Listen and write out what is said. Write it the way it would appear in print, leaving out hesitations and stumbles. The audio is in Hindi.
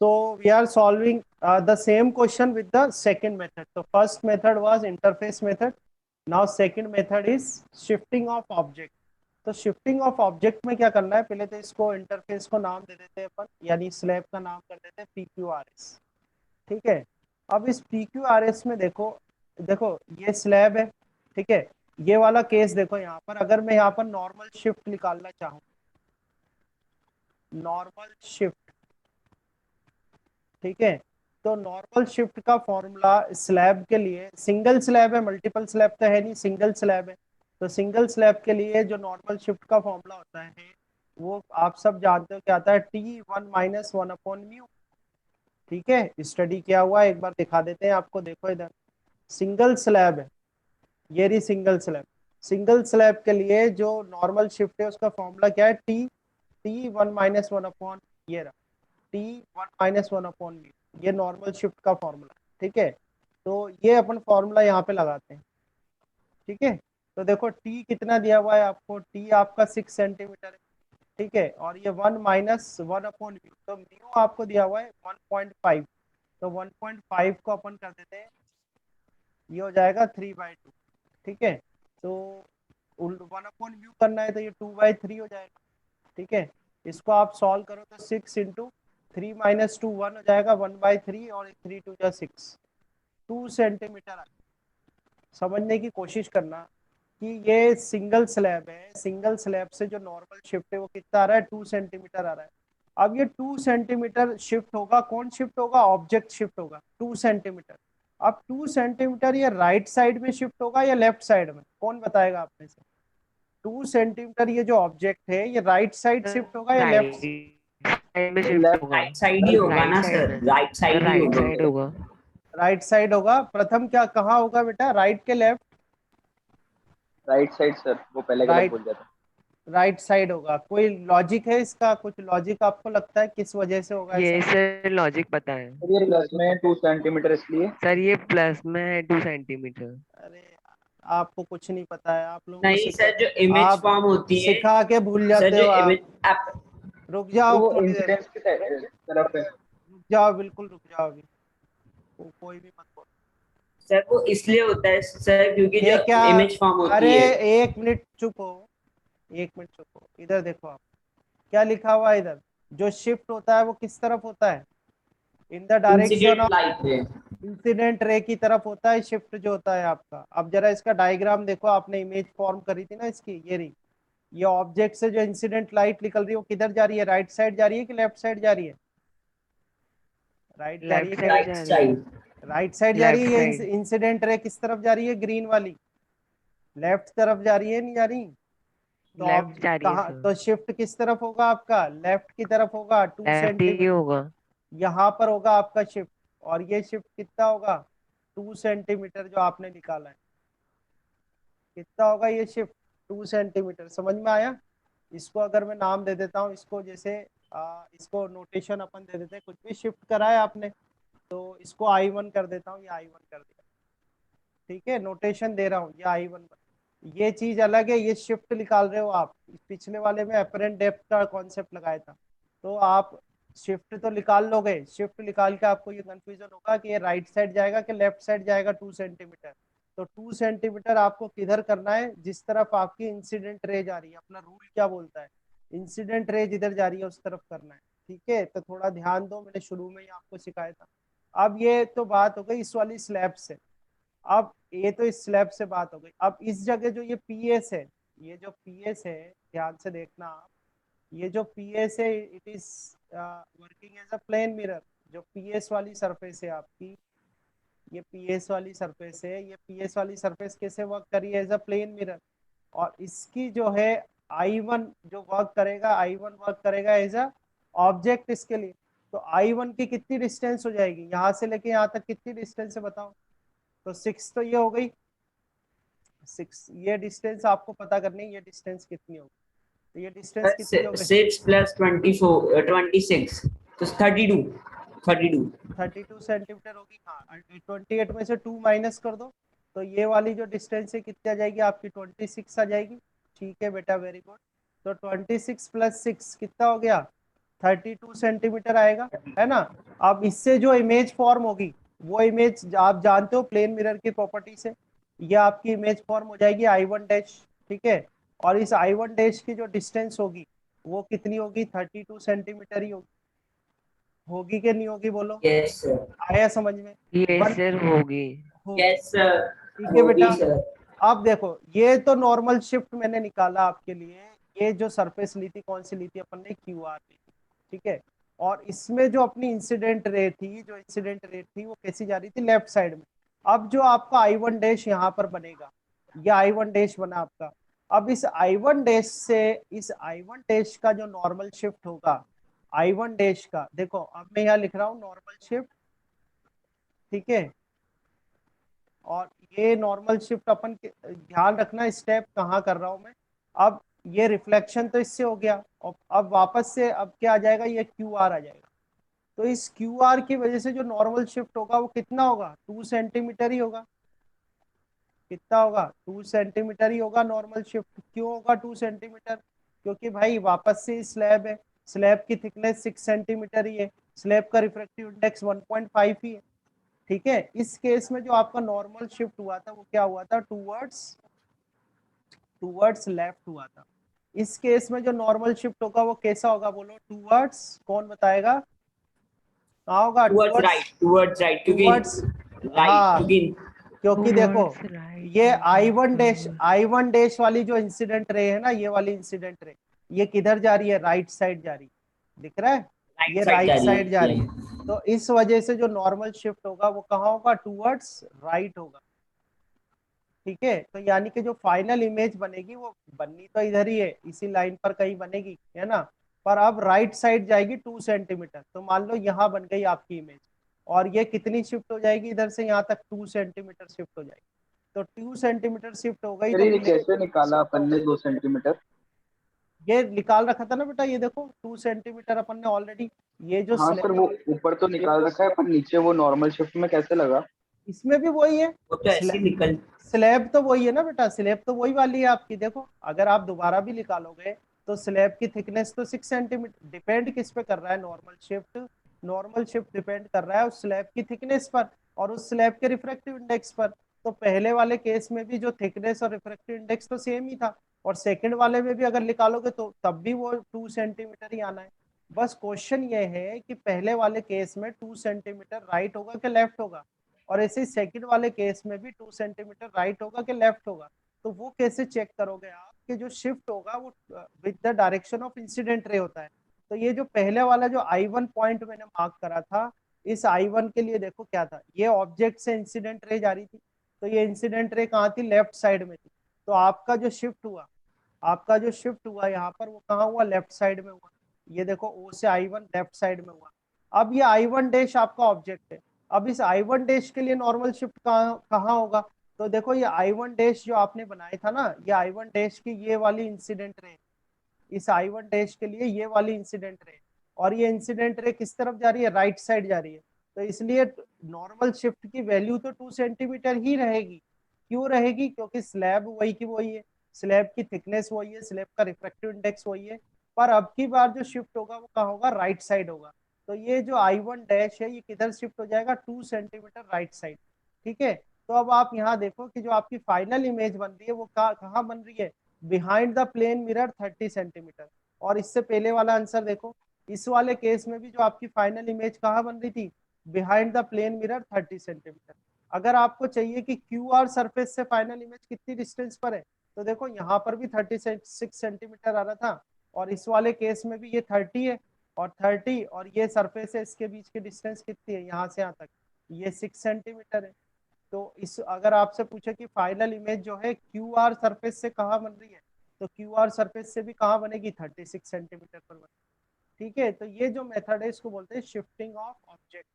So we are solving the same question with the second method. So first method was interface method. Now second method is shifting of object. तो शिफ्टिंग ऑफ ऑब्जेक्ट में क्या करना है, पहले तो इसको इंटरफेस को नाम दे देते हैं अपन, यानी स्लैब का नाम कर देते हैं PQRS। ठीक है। अब इस PQRS में देखो देखो ये स्लैब है, ठीक है। ये वाला केस देखो, यहाँ पर अगर मैं यहाँ पर नॉर्मल शिफ्ट निकालना चाहूँ, नॉर्मल शिफ्ट, ठीक है, तो नॉर्मल शिफ्ट का फॉर्मूला स्लैब के लिए, सिंगल स्लैब है, मल्टीपल स्लैब तो है नहीं, सिंगल स्लैब है, तो सिंगल स्लैब के लिए जो नॉर्मल शिफ्ट का फॉर्मूला होता है वो आप सब जानते हो क्या आता है, T1 - 1/μ। ठीक है, स्टडी किया हुआ है, एक बार दिखा देते हैं आपको। देखो इधर सिंगल स्लैब है, ये रही सिंगल स्लैब। सिंगल स्लैब के लिए जो नॉर्मल शिफ्ट है उसका फॉर्मूला क्या है, T1 - 1 ये रहा, T1 - 1/μ, ये नॉर्मल शिफ्ट का फॉर्मूला। ठीक है, तो ये अपन फॉर्मूला यहाँ पे लगाते हैं। ठीक है, तो देखो टी कितना दिया हुआ है आपको, टी आपका 6 सेंटीमीटर है। ठीक है, और ये 1 - 1/μ, तो म्यू आपको दिया हुआ है 1.5, तो 1.5 को अपन कर देते हैं, ये हो जाएगा 3/2। ठीक है, तो 1/μ करना है तो ये 2/3 हो जाएगा। ठीक है, इसको आप सॉल्व करो तो 6 × 3 - 2 1 हो जाएगा 1/3, और 3 × 2 = 6, 2 सेंटीमीटर। समझने की कोशिश करना कि ये सिंगल स्लैब है, सिंगल स्लैब से जो नॉर्मल शिफ्ट है वो कितना आ रहा है, 2 सेंटीमीटर आ रहा है। अब ये 2 सेंटीमीटर शिफ्ट होगा, कौन शिफ्ट होगा, ऑब्जेक्ट शिफ्ट होगा 2 सेंटीमीटर। अब 2 सेंटीमीटर ये राइट साइड में शिफ्ट होगा या लेफ्ट साइड में, कौन बताएगा आप में से। 2 सेंटीमीटर ये जो ऑब्जेक्ट है ये राइट साइड शिफ्ट होगा या लेफ्ट। राइट साइड में शिफ्ट होगा। राइट साइड ही होगा राइट ना साइड सर, में, राइट सर साइड ही राइट होगा। साइड होगा। राइट साइड होगा। प्रथम क्या कहाँ होगा बेटा, राइट के लेफ्ट, राइट साइड सर, वो पहले गलत राइट, बोल जाता। राइट साइड होगा। कोई लॉजिक है इसका, कुछ लॉजिक आपको लगता है किस वजह से होगा ये ऐसा। सर लॉजिक पता है सर ये प्लस में 2 सेंटीमीटर इसलिए। सर, ये प्लस में है 2 सेंटीमीटर। अरे आपको कुछ नहीं पता है, आप लोगों को नहीं सर, जो इमेज आप फॉर्म होती है सिखा के भूल सर, जाते जो हो आप। इमेज आप रुक तो जाओ वो थोड़ी देर, इंसिडेंस की तरफ है। रुक जाओ, बिल्कुल रुक जाओ अभी, कोई भी मत बोलो। सर, वो इसलिए होता है सर क्योंकि ये जो क्या, इमेज फॉर्म अरे होती है। 1 मिनट चुप हो, 1 मिनट चुप हो। इधर देखो आप, क्या लिखा हुआ है इधर, जो शिफ्ट होता है वो किस तरफ होता है, in the direction incident of light रे। इंसिडेंट रे की तरफ होता है शिफ्ट जो होता है आपका। अब जरा इसका डायग्राम देखो, आपने इमेज फॉर्म करी थी ना इसकी, ये रही। ये ऑब्जेक्ट से जो इंसिडेंट लाइट निकल रही है वो किधर जा रही है, राइट साइड जा रही है कि लेफ्ट साइड जा रही है, राइट जा रही है लेफ्ट कि साइड राइट जा रही है। साइड। राइट साइड जा रही लेफ्ट है। साइड। ये इंसिडेंट रे किस तरफ जा रही है, ग्रीन वाली, लेफ्ट तरफ जा रही है, नहीं जा रही। तो लेफ्ट जा रही है कहाँ, सर। तो शिफ्ट किस तरफ होगा आपका, लेफ्ट की तरफ होगा, टू लेफ्ट ही सेंटीमीटर होगा। यहाँ पर होगा आपका शिफ्ट। और ये शिफ्ट कितना होगा, 2 सेंटीमीटर जो आपने निकाला है, कितना होगा ये शिफ्ट, 2 सेंटीमीटर। समझ में आया। इसको अगर मैं नाम दे देता हूँ, इसको जैसे इसको नोटेशन अपन दे देते हैं, कुछ भी शिफ्ट करा है आपने तो इसको I1 कर देता हूँ, ये I1 कर दिया। ठीक है, नोटेशन दे रहा हूँ, ये I1। ये चीज अलग है, ये शिफ्ट निकाल रहे हो आप। पिछले वाले में अपेरेंट डेप्थ का कॉन्सेप्ट लगाया था, तो आप शिफ्ट तो निकाल लोगे, शिफ्ट निकाल के आपको ये कंफ्यूजन होगा कि ये राइट साइड जाएगा कि लेफ्ट साइड जाएगा 2 सेंटीमीटर। तो 2 सेंटीमीटर आपको किधर करना है, जिस तरफ आपकी इंसिडेंट रे जा रही है, अपना रूल क्या बोलता है, इंसिडेंट रे जिधर जा रही है उस तरफ करना है। ठीक है, तो थोड़ा ध्यान दो, मैंने शुरू में ही आपको सिखाया था। अब ये तो बात हो गई इस वाली स्लैब से। अब ये तो इस स्लैब से बात हो गई। अब इस जगह जो ये पीएस है, ये जो पीएस है, ध्यान से देखना आप, ये जो पीएस है it is working as a plane mirror. जो पीएस वाली सरफेस है आपकी, ये पीएस वाली सरफेस है, ये पीएस वाली सरफेस कैसे वर्क करी है, एज अ प्लेन मिरर। और इसकी जो है I1 जो वर्क करेगा, I1 वर्क करेगा एज अ ऑब्जेक्ट इसके लिए। तो I1 की कितनी डिस्टेंस हो जाएगी, यहाँ से लेके यहाँ तक कितनी डिस्टेंस है बताओ। तो 6 तो ये हो गई, 6 ये डिस्टेंस आपको पता करनी है, ये डिस्टेंस कितनी होगी। तो ये डिस्टेंस कितनी हो गई, 6 + 24 26, तो 32 32। 32 सेंटीमीटर होगी। हाँ, 28 में से 2 माइनस कर दो, तो ये वाली जो डिस्टेंस है कितनी आ जाएगी आपकी, 26 आ जाएगी। ठीक है बेटा, वेरी गुड। तो 26 + 6 कितना हो गया, 32 सेंटीमीटर आएगा, है ना। अब इससे जो इमेज फॉर्म होगी वो इमेज आप जानते हो प्लेन मिरर की प्रॉपर्टी से, ये आपकी इमेज फॉर्म हो जाएगी I1 डैश, ठीक है। और इस I1 डैश की जो डिस्टेंस होगी वो कितनी होगी, 32 सेंटीमीटर ही होगी। होगी कि नहीं होगी बोलो, यस सर, आया समझ में। ये वन सर होगी। होगी, यस सर, ठीक है होगी बेटा। सर। अब देखो ये तो नॉर्मल शिफ्ट मैंने निकाला आपके लिए, ये जो सरफेस ली थी कौन सी ली थी अपन ने, QR ली थी, ठीक है। और इसमें जो अपनी इंसिडेंट रे थी, जो इंसिडेंट रे थी वो कैसी जा रही थी, लेफ्ट साइड में। अब जो आपका I1 डैश यहाँ पर बनेगा, ये I1 डैश बना आपका। अब इस I1 डैश से इस I1 डैश का जो नॉर्मल शिफ्ट होगा, I1 डैश का, देखो अब मैं यहाँ लिख रहा हूँ नॉर्मल शिफ्ट, ठीक है। और ये नॉर्मल शिफ्ट अपन ध्यान रखना स्टेप कहाँ कर रहा हूं मैं। अब ये रिफ्लेक्शन तो इससे हो गया, और अब वापस से अब क्या आ जाएगा, ये QR आ जाएगा। तो इस QR की वजह से जो नॉर्मल शिफ्ट होगा वो कितना होगा, 2 सेंटीमीटर ही होगा। कितना होगा, 2 सेंटीमीटर ही होगा नॉर्मल शिफ्ट। क्यों होगा 2 सेंटीमीटर, क्योंकि भाई वापस से स्लैब है, स्लैब की थिकनेस 6 सेंटीमीटर ही है, स्लैब का रिफ्रैक्टिव इंडेक्स 1.5 ही है, ठीक है। इस केस में जो आपका नॉर्मल शिफ्ट हुआ था वो क्या हुआ था, टूवर्ड्स लेफ्ट हुआ था। इस केस में जो नॉर्मल शिफ्ट होगा वो कैसा होगा बोलो, टूवर्ड्स, कौन बताएगा कहाँ होगा, टुवर्ड्स राइट, टुवर्ड्स राइट, क्योंकि टूवर्ड्स, राइट, हाँ। क्योंकि क्योंकि देखो टुवर्ड्स राइट ये होगा I1 डैश वाली जो इंसिडेंट रे है ना, ये वाली इंसिडेंट रे, ये किधर जा रही है, राइट साइड जा रही है, दिख रहा है, राइट ये साइड जा राइट रही साइड जा रही है। है। तो इस वजह से जो नॉर्मल शिफ्ट होगा वो कहाँ होगा, टूवर्ड्स राइट होगा, ठीक है। तो यानी कि जो फाइनल इमेज बनेगी वो बननी तो इधर ही है, इसी लाइन पर कहीं बनेगी, है ना। पर अब राइट साइड जाएगी 2 सेंटीमीटर, तो मान लो यहाँ बन गई आपकी इमेज, और ये कितनी शिफ्ट हो जाएगी इधर से यहाँ तक, 2 सेंटीमीटर शिफ्ट हो जाएगी। तो 2 सेंटीमीटर शिफ्ट हो गई फिर तो ये प्लेन कैसे निकाला अपन ने 2 सेंटीमीटर? ये निकाल रखा था ना बेटा, ये देखो 2 सेंटीमीटर अपन ने ऑलरेडी, ये जो हाँ सर, वो ऊपर तो निकाल रखा है, पर नीचे वो नॉर्मल शिफ्ट में कैसे लगा? इसमें भी वही है, वो तो ऐसे ही निकल, स्लैब तो वही है ना बेटा, स्लैब तो वही वाली है आपकी। देखो अगर आप दोबारा भी निकालोगे तो स्लैब की थिकनेस तो 6 सेंटीमीटर, डिपेंड किस पे कर रहा है, नॉर्मल शिफ्ट डिपेंड कर रहा है उस स्लैब की थिकनेस पर और उस स्लैब के रिफ्रैक्टिव इंडेक्स पर। तो पहले वाले केस में भी जो थिकनेस और रिफ्रैक्टिव इंडेक्स तो सेम ही था, और सेकंड वाले में भी अगर निकालोगे तो तब भी वो 2 सेंटीमीटर ही आना है। बस क्वेश्चन ये है कि पहले वाले केस में 2 सेंटीमीटर राइट होगा कि लेफ्ट होगा, और ऐसे ही सेकंड वाले केस में भी 2 सेंटीमीटर राइट होगा कि लेफ्ट होगा। तो वो कैसे चेक करोगे आप, कि जो शिफ्ट होगा वो with the direction of incident ray होता है। तो ये जो पहले वाला जो I1 पॉइंट मैंने मार्क करा था, इस I1 के लिए देखो क्या था, ये ऑब्जेक्ट से इंसिडेंट रे जा रही थी, तो ये इंसिडेंट रे कहाँ थी, लेफ्ट साइड में थी। तो आपका जो शिफ्ट हुआ यहाँ पर वो कहाँ हुआ, लेफ्ट साइड में हुआ। ये देखो O से I1 लेफ्ट साइड में हुआ। अब ये I1 डैश आपका ऑब्जेक्ट है, अब इस I1 डैश के लिए नॉर्मल शिफ्ट कहाँ कहाँ होगा, तो देखो ये I1 डैश जो आपने बनाया था ना, ये I1 डैश की ये वाली इंसिडेंट रे, इस I1 डैश के लिए ये वाली इंसिडेंट रे, और ये इंसिडेंट रे किस तरफ जा रही है, राइट साइड जा रही है। तो इसलिए नॉर्मल शिफ्ट की वैल्यू तो 2 सेंटीमीटर ही रहेगी। क्यों रहेगी, क्योंकि स्लैब वही की वही है, स्लैब की थिकनेस वही है, स्लैब का रिफ्रैक्टिव इंडेक्स वही है। पर अब की बार जो शिफ्ट होगा वो कहाँ होगा, राइट साइड होगा। तो ये जो I1 डैश है ये किधर शिफ्ट हो जाएगा, 2 सेंटीमीटर राइट साइड, ठीक है। तो अब आप यहाँ देखो कि जो आपकी फाइनल इमेज बन रही है वो कहाँ बन रही है, behind the plane mirror 30 centimetre. और इससे पहले वाला आंसर देखो, इस वाले केस में भी जो आपकी फाइनल इमेज कहाँ बन रही थी, behind the plane mirror 30 centimetre. अगर आपको चाहिए कि QR सरफेस से फाइनल इमेज कितनी डिस्टेंस पर है, तो देखो यहाँ पर भी 36 सेंटीमीटर आ रहा था, और इस वाले केस में भी ये 30 है, और 30 और ये सरफेस है, इसके बीच की डिस्टेंस कितनी है, यहाँ से यहाँ तक ये 6 सेंटीमीटर है। तो इस अगर आपसे पूछे कि फाइनल इमेज जो है QR सरफेस से कहाँ बन रही है, तो QR सरफेस से भी कहाँ बनेगी, 36 सेंटीमीटर पर बनेगी, ठीक है। तो ये जो मेथड है इसको बोलते हैं शिफ्टिंग ऑफ ऑब्जेक्ट।